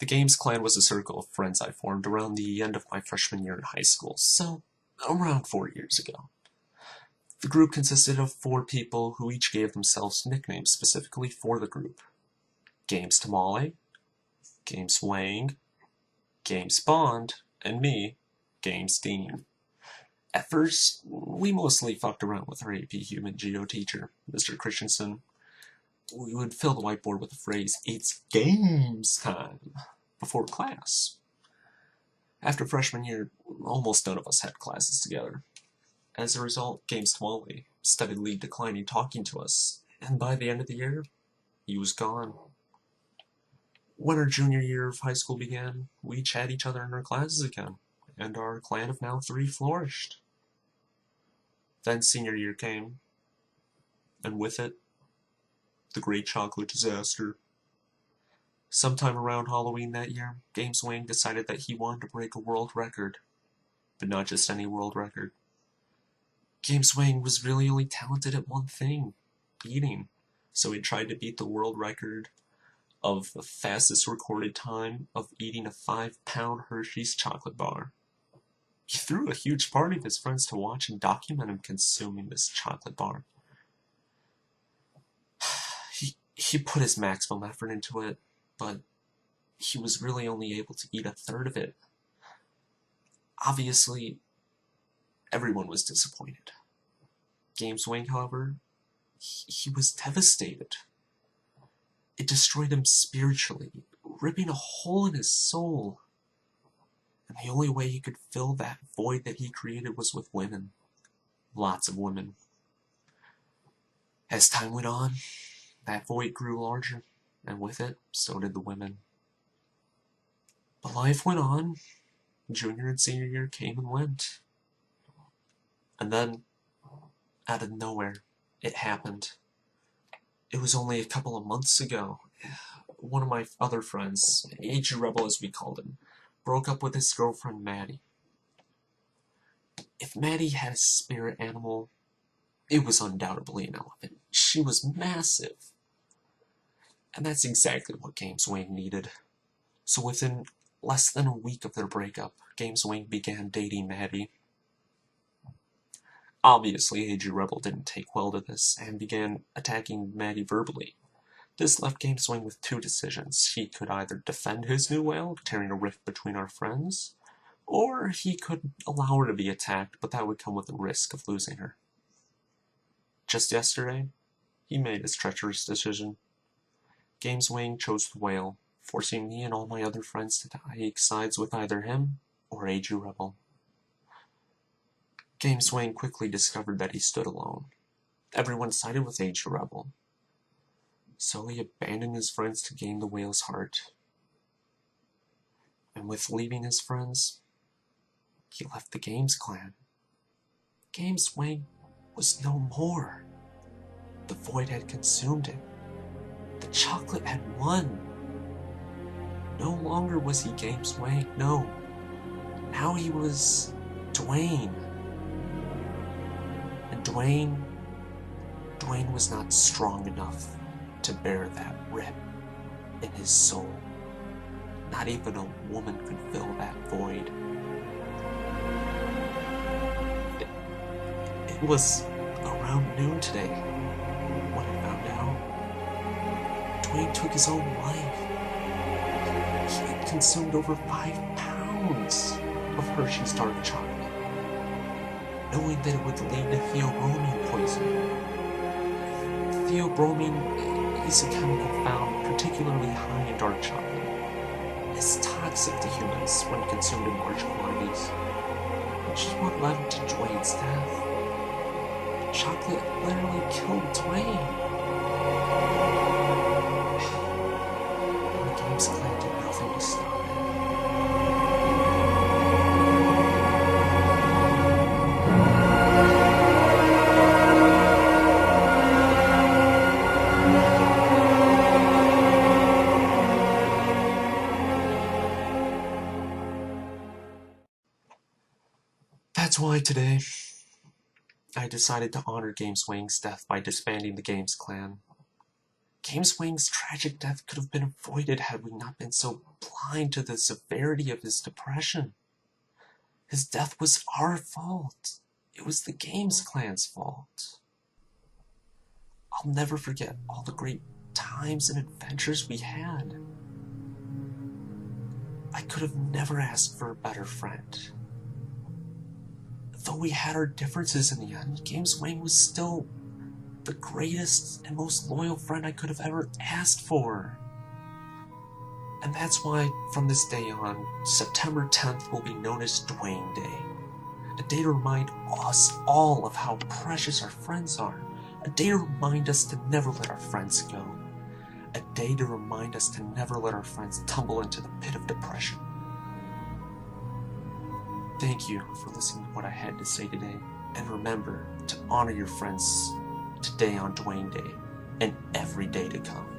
The Games Clan was a circle of friends I formed around the end of my freshman year in high school, so around 4 years ago. The group consisted of 4 people who each gave themselves nicknames specifically for the group. Games Tamale, Games Wang, Games Bond, and me, Games Dean. At first, we mostly fucked around with our AP Human Geo teacher, Mr. Christensen. We would fill the whiteboard with the phrase, "It's games time," before class. After freshman year, almost none of us had classes together. As a result, Games Tamale steadily declining talking to us, and by the end of the year, he was gone. When our junior year of high school began, we each had each other in our classes again, and our clan of now 3 flourished. Then senior year came, and with it, the Great Chocolate Disaster. Sometime around Halloween that year, Games Wang decided that he wanted to break a world record. But not just any world record. Games Wang was really only talented at one thing, eating. So he tried to beat the world record of the fastest recorded time of eating a 5-pound Hershey's chocolate bar. He threw a huge party of his friends to watch and document him consuming this chocolate bar. He put his maximum effort into it, but he was really only able to eat a third of it. Obviously, everyone was disappointed. Games Wang, however, he was devastated. It destroyed him spiritually, ripping a hole in his soul. And the only way he could fill that void that he created was with women. Lots of women. As time went on, that void grew larger, and with it, so did the women. But life went on. Junior and senior year came and went. And then, out of nowhere, it happened. It was only a couple of months ago. One of my other friends, Age Rebel as we called him, broke up with his girlfriend Maddie. If Maddie had a spirit animal, it was undoubtedly an elephant. She was massive. And that's exactly what Games Wang needed. So within less than a week of their breakup, Games Wang began dating Maddie. Obviously, AG Rebel didn't take well to this and began attacking Maddie verbally. This left Games Wang with 2 decisions. He could either defend his new whale, tearing a rift between our friends, or he could allow her to be attacked, but that would come with the risk of losing her. Just yesterday, he made his treacherous decision. Games Wang chose the whale, forcing me and all my other friends to take sides with either him or AG Rebel. Games Wang quickly discovered that he stood alone. Everyone sided with AG Rebel. So he abandoned his friends to gain the whale's heart. And with leaving his friends, he left the Games Clan. Games Wang was no more. The void had consumed him. The chocolate had won. No longer was he Games Wang, no. Now he was Duane. And Duane was not strong enough to bear that rip in his soul. Not even a woman could fill that void. It was around noon today when I found out Duane took his own life. He had consumed over 5 pounds of Hershey's dark chocolate, knowing that it would lead to theobromine poisoning. Theobromine is a chemical found particularly high in dark chocolate. It's toxic to humans when consumed in large quantities, which is what led to Duane's death. The chocolate literally killed Duane. And the Games Clan did nothing to stop it. That's why today, I decided to honor Games Wang's death by disbanding the Games Clan. Wang's tragic death could have been avoided had we not been so blind to the severity of his depression. His death was our fault. It was the Games clan's fault. I'll never forget all the great times and adventures we had. I could have never asked for a better friend. Though we had our differences in the end, Wang was still the greatest and most loyal friend I could have ever asked for. And that's why, from this day on, September 10th will be known as Duane Day. A day to remind us all of how precious our friends are. A day to remind us to never let our friends go. A day to remind us to never let our friends tumble into the pit of depression. Thank you for listening to what I had to say today, and remember to honor your friends today on Duane Day and every day to come.